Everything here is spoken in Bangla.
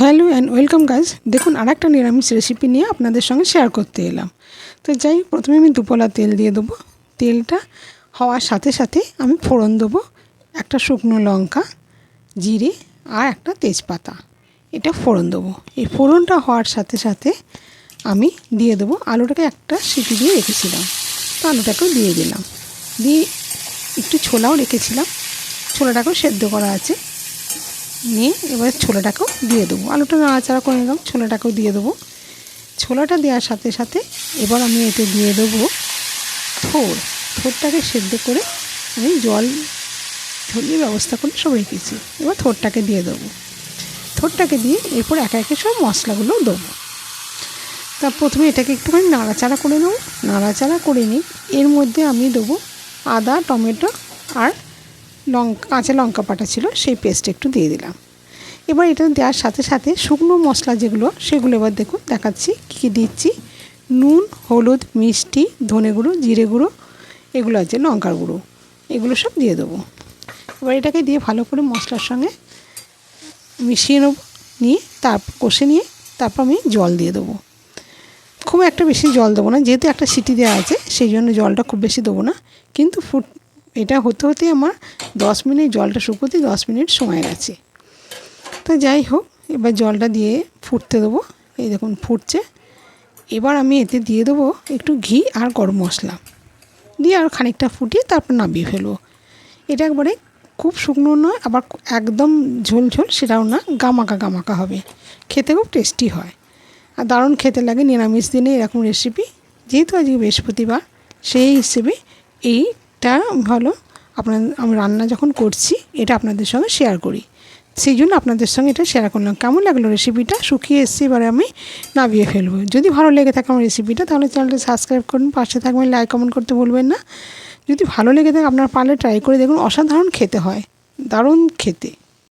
Hello and welcome guys. দেখুন আরেকটা নিরামিষ রেসিপি নিয়ে আপনাদের সঙ্গে শেয়ার করতে এলাম। তো যাই প্রথমে আমি দুপলা তেল দিয়ে দেবো। তেলটা হওয়ার সাথে সাথে আমি ফোড়ন দেবো একটা শুকনো লঙ্কা, জিরে আর একটা তেজপাতা। এটা ফোড়ন দেবো। এই ফোড়নটা হওয়ার সাথে সাথে আমি দিয়ে দেবো আলুটাকে একটা সিটি দিয়ে রেখেছিলাম, তো আলুটাকেও দিয়ে দিলাম। দিয়ে একটু ছোলাও রেখেছিলাম, ছোলাটাকেও সেদ্ধ করা আছে। নিয়ে এবার ছোলাটাকেও দিয়ে দেবো, আলুটা নাড়াচাড়া করে নিলাম, ছোলাটাকেও দিয়ে দেবো। ছোলাটা দেওয়ার সাথে সাথে এবার আমি এতে দিয়ে দেবো থোড়টাকে সেদ্ধ করে আমি জল ঝরিয়ে ব্যবস্থা করে সব রেখেছি। এবার থোড়টাকে দিয়ে দেবো। থোড়টাকে দিয়ে এরপর একে একে সব মশলাগুলো দেবো। তা প্রথমে এটাকে একটুখানি নাড়াচাড়া করে নেবো। নাড়াচাড়া করে নিই, এর মধ্যে আমি দেবো আদা, টমেটো আর কাঁচা লঙ্কা বাটা ছিল, সেই পেস্ট একটু দিয়ে দিলাম। এবার এটা দেওয়ার সাথে সাথে শুকনো মশলা যেগুলো সেগুলো এবার দেখুন দেখাচ্ছি কী কী দিচ্ছি। নুন, হলুদ, মিষ্টি, ধনে গুঁড়ো, জিরে গুঁড়ো, এগুলো আছে, লঙ্কার গুঁড়ো, এগুলো সব দিয়ে দেবো। এবার এটাকে দিয়ে ভালো করে মশলার সঙ্গে মিশিয়ে নেবো। নিয়ে তারপর কষে নিয়ে তারপর আমি জল দিয়ে দেবো। খুব একটা বেশি জল দেবো না, যেহেতু একটা সিটি দেওয়া আছে সেই জন্য জলটা খুব বেশি দেবো না। কিন্তু এটা হতে হতে আমার 10 মিনিট, জলটা শুকোতে 10 মিনিট সময় গেছে। তো যাই হোক, এবার জলটা দিয়ে ফুটতে দেবো। এই দেখুন ফুটছে। এবার আমি এতে দিয়ে দেবো একটু ঘি আর গরম মশলা দিয়ে আর খানিকটা ফুটিয়ে তারপর নামিয়ে ফেলবো। এটা একবারে খুব শুকনো নয়, আবার একদম ঝোল ঝোল সেটাও না, গামাকা গামাকা হবে, খেতে খুব টেস্টি হয় আর দারুণ খেতে লাগে নিরামিষ দিনে এরকম রেসিপি। যেহেতু আজকে বৃহস্পতিবার, সেই হিসেবে এইটা হলো আমি রান্না যখন করছি এটা আপনাদের সঙ্গে শেয়ার করি, সেই জন্য আপনাদের সঙ্গে এটা শেয়ার করলাম। কেমন লাগলো রেসিপিটা? শুকিয়ে এসছে, এবারে আমি নামিয়ে ফেলবো। যদি ভালো লেগে থাকে আমার রেসিপিটা তাহলে চ্যানেলটা সাবস্ক্রাইব করুন, পাশে থাকবেন, লাইক কমেন্ট করতে ভুলবেন না। যদি ভালো লেগে থাকে আপনারা পারলে ট্রাই করে দেখুন, অসাধারণ খেতে হয়, দারুণ খেতে।